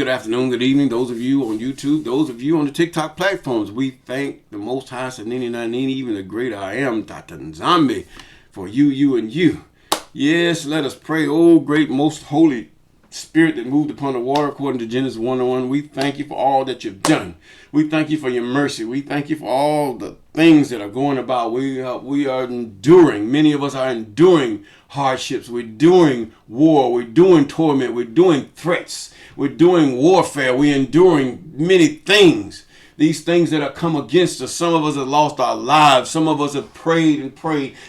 good afternoon, good evening. Those of you on YouTube, those of you on the TikTok platforms, we thank the Most High, Sanini Nanini, even the great I am, Tata Nzambe, for you, and you. Yes, let us pray. Oh, great, most holy Spirit that moved upon the water according to Genesis 1:1. We thank you for all that you've done. We thank you for your mercy. We thank you for all the things that are going about. We are enduring. Many of us are enduring hardships. We're doing war. We're doing torment. We're doing threats. We're doing warfare. We're enduring many things. These things that have come against us. Some of us have lost our lives. Some of us have prayed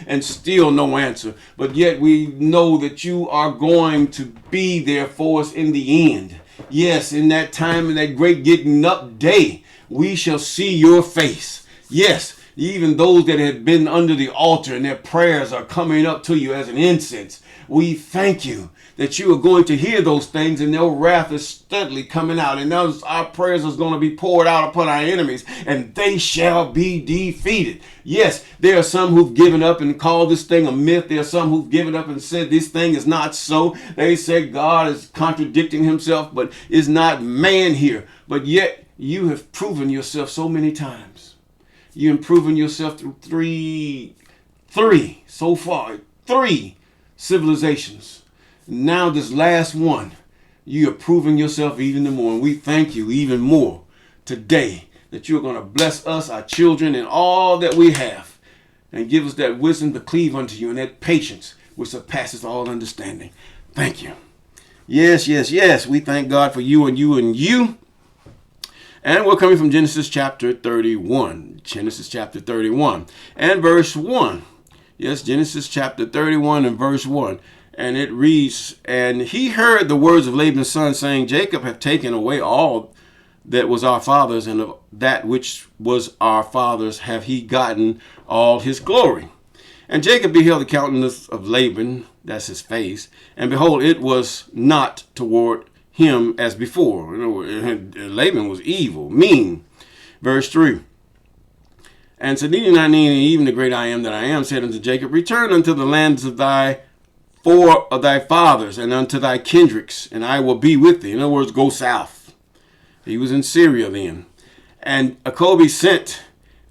and still no answer. But yet we know that you are going to be there for us in the end. Yes, in that time, in that great getting up day, we shall see your face. Yes, even those that have been under the altar and their prayers are coming up to you as an incense. We thank you that you are going to hear those things, and their wrath is steadily coming out. And our prayers is going to be poured out upon our enemies, and they shall be defeated. Yes, there are some who've given up and called this thing a myth. There are some who've given up and said this thing is not so. They said God is contradicting himself, but is not man here. But yet you have proven yourself so many times. You've proven yourself through three civilizations. Now this last one, you are proving yourself even more. And we thank you even more today that you're going to bless us, our children, and all that we have. And give us that wisdom to cleave unto you and that patience which surpasses all understanding. Thank you. Yes. We thank God for you and you and you. And we're coming from Genesis chapter 31. Genesis chapter 31 and verse 1. Yes, Genesis chapter 31 and verse 1. And it reads, and he heard the words of Laban's son, saying, Jacob hath taken away all that was our father's, and of that which was our father's have he gotten all his glory. And Jacob beheld the countenance of Laban, that's his face, and behold, it was not toward him as before. Laban was evil, mean. Verse 3. And Sanini Nanini, even the great I am that I am, said unto Jacob, return unto the lands of thy fathers, and unto thy kindreds, and I will be with thee. In other words, go south. He was in Syria then. And Acob sent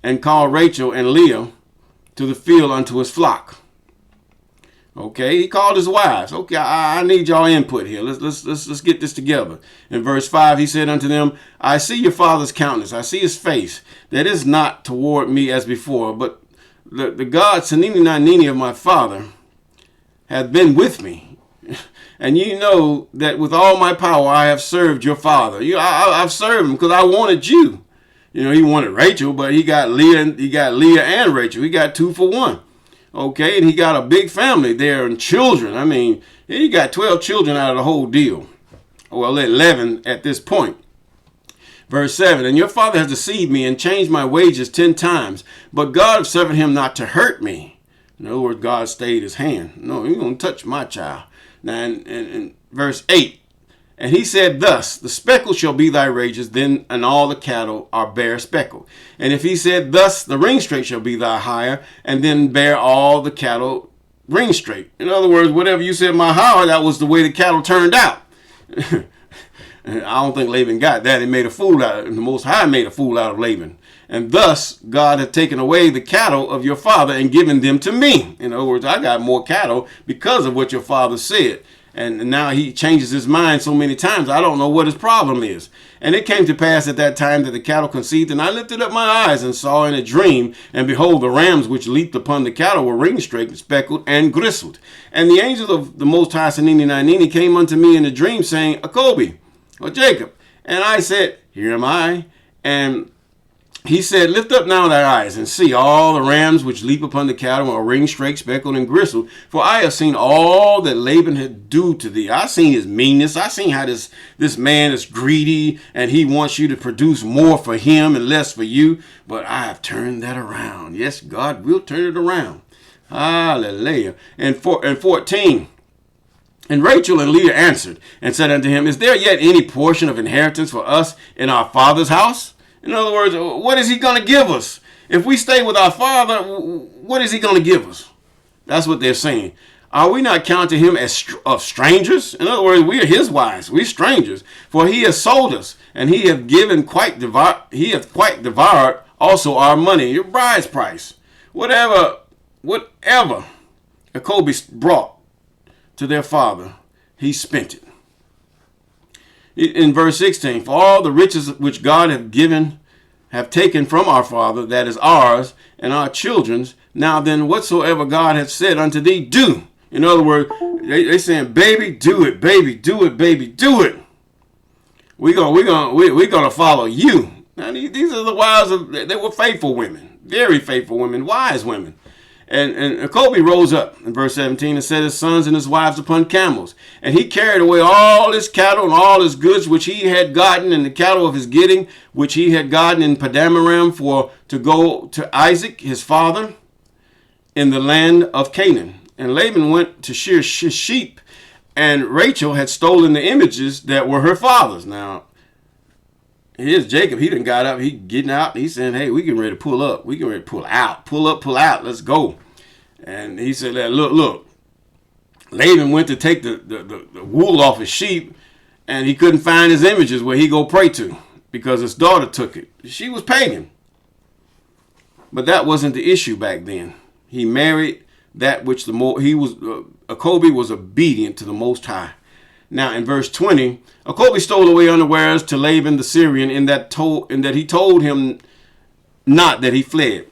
and called Rachel and Leah to the field unto his flock. Okay, he called his wives. Okay, I need y'all input here. Let's get this together. In verse 5, he said unto them, I see your father's countenance. I see his face. That is not toward me as before, but the God, Sanini Nanini of my father, hath been with me. And you know that with all my power I have served your father. I've served him because I wanted you. He wanted Rachel, but he got Leah and Rachel. He got 2 for 1. Okay, and he got a big family there and children. I mean, he got 12 children out of the whole deal. Well, 11 at this point. Verse 7, and your father has deceived me and changed my wages 10 times, but God suffered him not to hurt me. In other words, God stayed his hand. No, you're going to touch my child. Now, in verse 8, and he said thus, the speckle shall be thy wages, then and all the cattle are bare speckled. And if he said thus, the ringstraight shall be thy hire, and then bear all the cattle ringstraight. In other words, whatever you said my hire, that was the way the cattle turned out. I don't think Laban got that. He made a fool out of it. The Most High made a fool out of Laban. And thus, God had taken away the cattle of your father and given them to me. In other words, I got more cattle because of what your father said. And now he changes his mind so many times, I don't know what his problem is. And it came to pass at that time that the cattle conceived, and I lifted up my eyes and saw in a dream, and behold, the rams which leaped upon the cattle were ring-straight, speckled, and gristled. And the angel of the Most High, Sanini Nanini, came unto me in a dream, saying, Acob, or Jacob. And I said, here am I. And he said, lift up now thy eyes and see all the rams which leap upon the cattle are ring, straight, speckled, and gristled. For I have seen all that Laban had do to thee. I seen his meanness. I seen how this man is greedy and he wants you to produce more for him and less for you. But I have turned that around. Yes, God will turn it around. Hallelujah. And 14. And Rachel and Leah answered and said unto him, is there yet any portion of inheritance for us in our father's house? In other words, what is he going to give us? If we stay with our father, what is he going to give us? That's what they're saying. Are we not counted him as of strangers? In other words, we are his wives, we strangers. For he has sold us, and he hath quite devoured also our money, your bride's price. Whatever Acob brought to their father, he spent it. In verse 16, for all the riches which God have taken from our father, that is ours and our children's. Now then, whatsoever God hath said unto thee, do. In other words, they saying, baby, do it, baby, do it, baby, do it. We're gonna follow you. Now these are the wives they were faithful women, very faithful women, wise women. And Acob rose up in verse 17 and set his sons and his wives upon camels. And he carried away all his cattle and all his goods which he had gotten, and the cattle of his getting which he had gotten in Padamaram to go to Isaac his father in the land of Canaan. And Laban went to shear sheep, and Rachel had stolen the images that were her father's. Now, here's Jacob. He done got up. He getting out. He's saying, hey, we getting ready to pull up. We getting ready to pull out. Pull up, pull out. Let's go. And he said, look. Laban went to take the wool off his sheep, and he couldn't find his images where he go pray to because his daughter took it. She was pagan. But that wasn't the issue back then. He married that which Acob was obedient to the Most High. Now in verse 20, Acob stole away unawares to Laban the Syrian in that he told him not that he fled.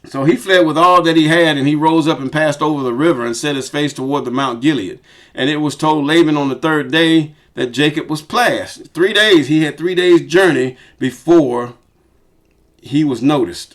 So he fled with all that he had, and he rose up and passed over the river and set his face toward the Mount Gilead. And it was told Laban on the third day that Jacob was past. 3 days, he had 3 days journey before he was noticed.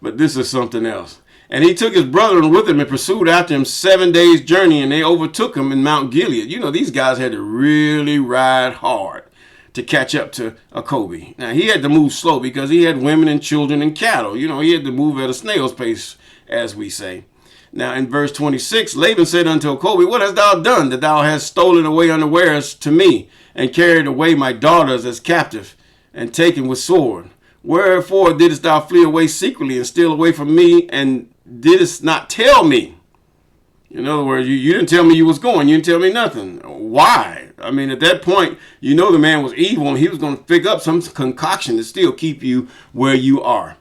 But this is something else. And he took his brethren with him and pursued after him 7 days' journey, and they overtook him in Mount Gilead. You know, these guys had to really ride hard to catch up to Acob. Now, he had to move slow because he had women and children and cattle. You know, he had to move at a snail's pace, as we say. Now, in verse 26, Laban said unto Acob, what hast thou done that thou hast stolen away unawares to me, and carried away my daughters as captive, and taken with sword? Wherefore didst thou flee away secretly and steal away from me, and didst not tell me? In other words, you didn't tell me you was going. You didn't tell me nothing. Why? I mean, at that point, you know the man was evil, and he was going to pick up some concoction to still keep you where you are.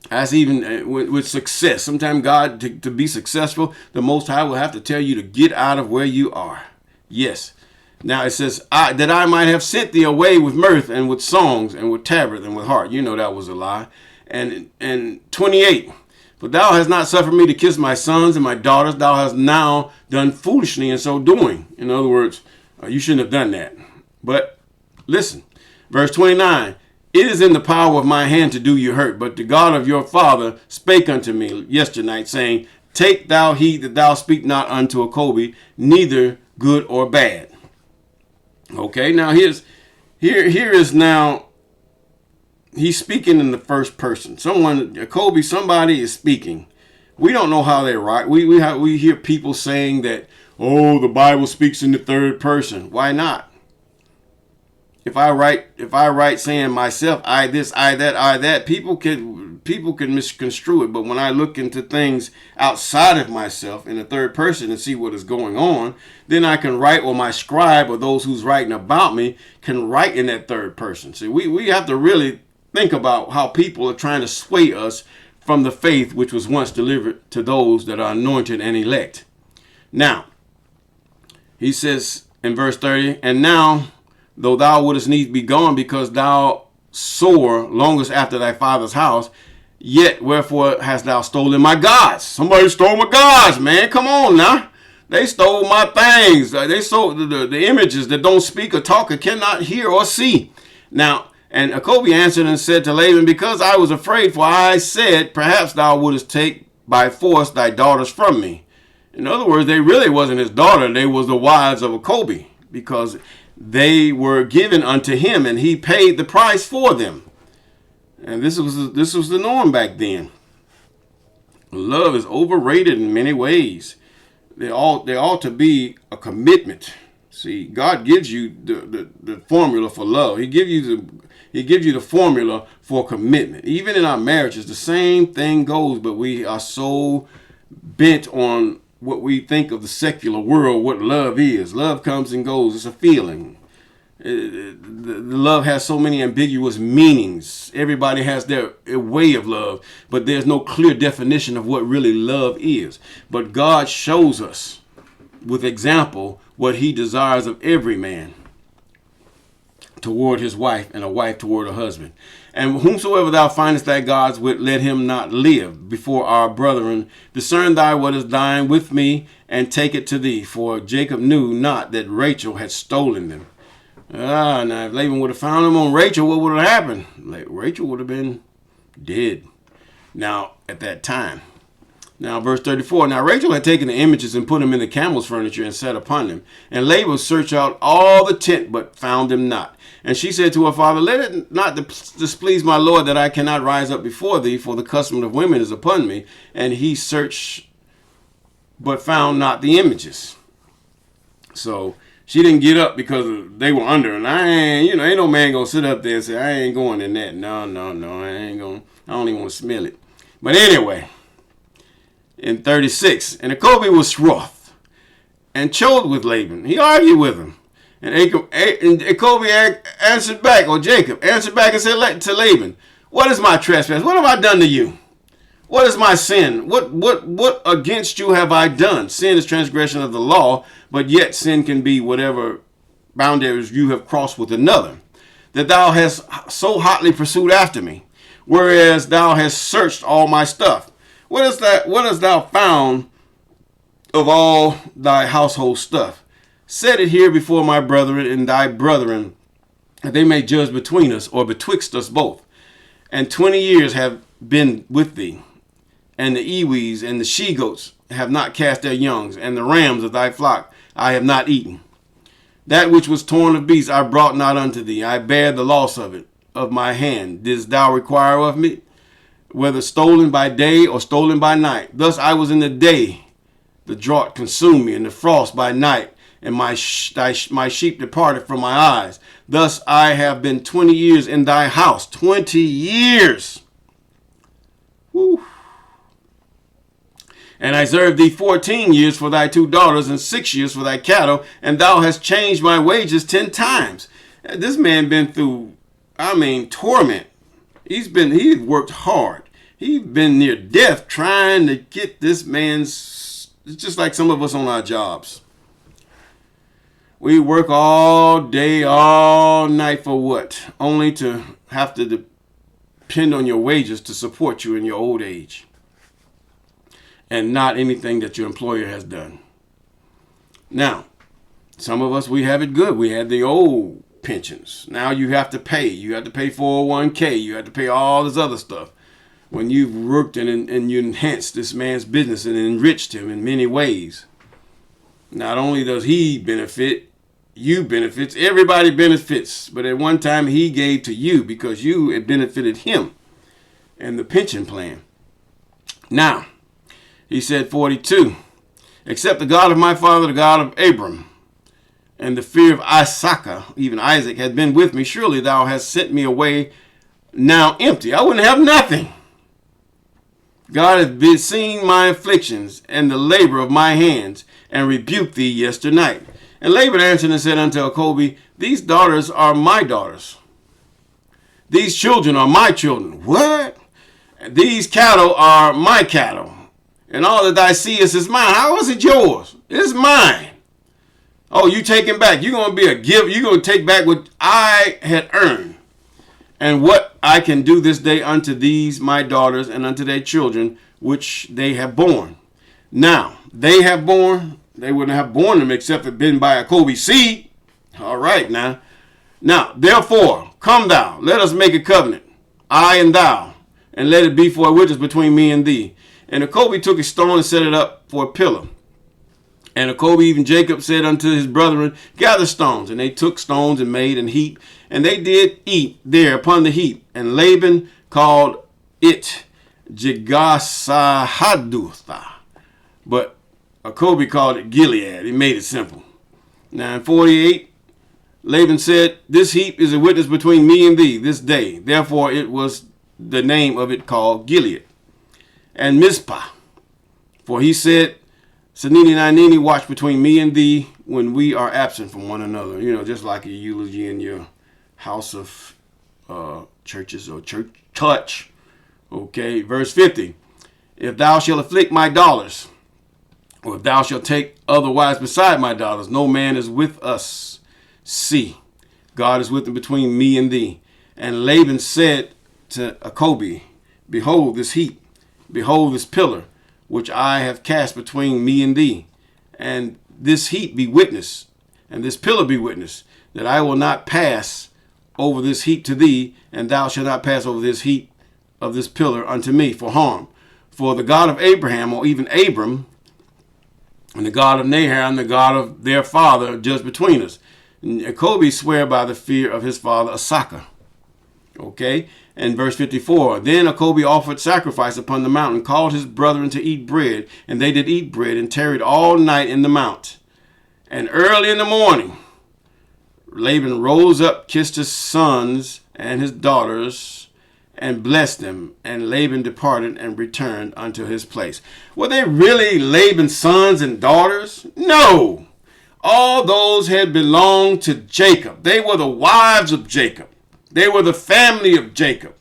That's even with success. Sometimes God, to be successful, the Most High will have to tell you to get out of where you are. Yes. Now it says, that I might have sent thee away with mirth and with songs and with tabret and with harp. You know that was a lie. And 28, but thou hast not suffered me to kiss my sons and my daughters. Thou hast now done foolishly in so doing. In other words, you shouldn't have done that. But listen, verse 29, it is in the power of my hand to do you hurt. But the God of your father spake unto me yesternight, saying, take thou heed that thou speak not unto Acob, neither good or bad. Okay, now here is now, he's speaking in the first person. Somebody is speaking. We don't know how they write. We hear people saying that, oh, the Bible speaks in the third person. Why not? If I write saying myself, I this, I that, people can misconstrue it. But when I look into things outside of myself in the third person and see what is going on, then I can write, or my scribe or those who's writing about me can write in that third person. See, we have to really think about how people are trying to sway us from the faith which was once delivered to those that are anointed and elect. Now, he says in verse 30, and now, though thou wouldest needs be gone, because thou sore longest after thy father's house, yet wherefore hast thou stolen my gods? Somebody stole my gods, man. Come on now. They stole my things. They stole the images that don't speak or talk or cannot hear or see. Now, and Acob answered and said to Laban, because I was afraid, for I said, perhaps thou wouldest take by force thy daughters from me. In other words, they really wasn't his daughter. They was the wives of Acob, because they were given unto him, and he paid the price for them. And this was the norm back then. Love is overrated in many ways. There ought to be a commitment. See, God gives you the formula for love. He gives you the formula for commitment. Even in our marriages, the same thing goes, but we are so bent on what we think of the secular world, what love is. Love comes and goes. It's a feeling. The love has so many ambiguous meanings. Everybody has their way of love, but there's no clear definition of what really love is. But God shows us with example what he desires of every man toward his wife, and a wife toward her husband. And whomsoever thou findest thy gods with, let him not live before our brethren. Discern thy what is thine with me, and take it to thee. For Jacob knew not that Rachel had stolen them. Now if Laban would have found them on Rachel, what would have happened? Rachel would have been dead. Now, at that time. Now, verse 34. Now, Rachel had taken the images and put them in the camel's furniture and sat upon them. And Laban searched out all the tent, but found them not. And she said to her father, let it not displease my lord that I cannot rise up before thee, for the custom of women is upon me. And he searched, but found not the images. So she didn't get up because they were under. And ain't no man gonna sit up there and say, I ain't going in that. No, I ain't going. I don't even want to smell it. But anyway, in 36, and Acob was wroth and chode with Laban. He argued with him. And Acob answered back, or Jacob answered back and said to Laban, what is my trespass? What have I done to you? What is my sin? What against you have I done? Sin is transgression of the law, but yet sin can be whatever boundaries you have crossed with another, that thou hast so hotly pursued after me, whereas thou hast searched all my stuff. What hast thou found of all thy household stuff? Set it here before my brethren and thy brethren, that they may judge between us, or betwixt us both. And 20 years have been with thee, and the ewees and the she-goats have not cast their youngs, and the rams of thy flock I have not eaten. That which was torn of beasts I brought not unto thee. I bare the loss of it of my hand. Didst thou require of me, whether stolen by day or stolen by night? Thus I was in the day, the drought consumed me, and the frost by night, and my sheep departed from my eyes. Thus I have been 20 years in thy house. 20 years. Woo. And I served thee 14 years for thy 2 daughters, and 6 years for thy cattle, and thou hast changed my wages 10 times. This man been through, torment. He's worked hard. He's been near death trying to get this man's. It's just like some of us on our jobs. We work all day, all night for what? Only to have to depend on your wages to support you in your old age, and not anything that your employer has done. Now, some of us, we have it good. We had the old pensions. Now you have to pay. You have to pay 401k. You have to pay all this other stuff. When you've worked and you enhanced this man's business and enriched him in many ways, not only does he benefit, you benefits, everybody benefits. But at one time he gave to you because you had benefited him and the pension plan. Now, he said 42, except the God of my father, the God of Abram, and the fear of Isaac, even Isaac, had been with me, surely thou hast sent me away now empty. I wouldn't have nothing. God hath been seen my afflictions and the labor of my hands, and rebuked thee yesternight. And Laban answered and said unto Acob, these daughters are my daughters. These children are my children. What? These cattle are my cattle. And all that thou seest is mine. How is it yours? It's mine. Oh, you taking back. You're going to be a giver. You're going to take back what I had earned. And what I can do this day unto these my daughters and unto their children, which they have borne. Now, they have borne. They wouldn't have borne them except it been by Acob's seed. All right, now. Now, therefore, come thou, let us make a covenant, I and thou, and let it be for a witness between me and thee. And Acob took a stone and set it up for a pillar. And Acob, even Jacob, said unto his brethren, gather stones. And they took stones and made an heap. And they did eat there upon the heap. And Laban called it Jegasahaduthah. But Acob called it Gilead. He made it simple. Now in 48, Laban said, this heap is a witness between me and thee this day. Therefore it was the name of it called Gilead. And Mizpah, For he said, Sanini Nanini, watch between me and thee when we are absent from one another. You know, just like a eulogy in your house of churches or church touch. Okay, verse 50. If thou shalt afflict my daughters, or if thou shalt take otherwise beside my daughters, no man is with us. See, God is with them between me and thee. And Laban said to Acob, behold this heap, behold this pillar, which I have cast between me and thee. And this heap be witness, and this pillar be witness, that I will not pass over this heap to thee, and thou shalt not pass over this heap of this pillar unto me for harm. For the God of Abraham, or even Abram, and the God of Nahor, and the God of their father, judge between us. And Acob swear by the fear of his father Asaka. Okay, and verse 54. Then Acob offered sacrifice upon the mountain, called his brethren to eat bread, and they did eat bread, and tarried all night in the mount. And early in the morning, Laban rose up, kissed his sons and his daughters, and blessed them. And Laban departed and returned unto his place. Were they really Laban's sons and daughters? No. All those had belonged to Jacob. They were the wives of Jacob. They were the family of Jacob.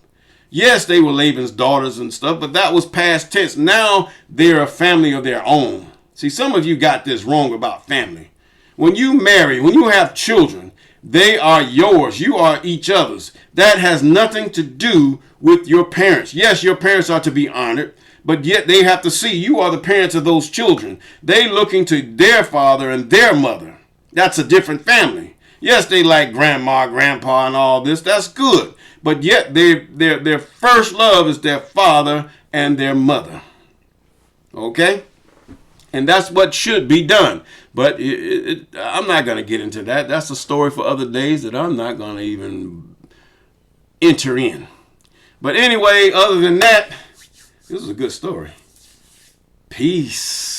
Yes, they were Laban's daughters and stuff, but that was past tense. Now they're a family of their own. See, some of you got this wrong about family. When you marry, when you have children, they are yours. You are each other's. That has nothing to do with your parents. Yes, your parents are to be honored, but yet they have to see you are the parents of those children. They looking to their father and their mother. That's a different family. Yes, they like grandma, grandpa, and all this. That's good. But yet their first love is their father and their mother. Okay? And that's what should be done. But I'm not going to get into that. That's a story for other days that I'm not going to even enter in. But anyway, other than that, this is a good story. Peace.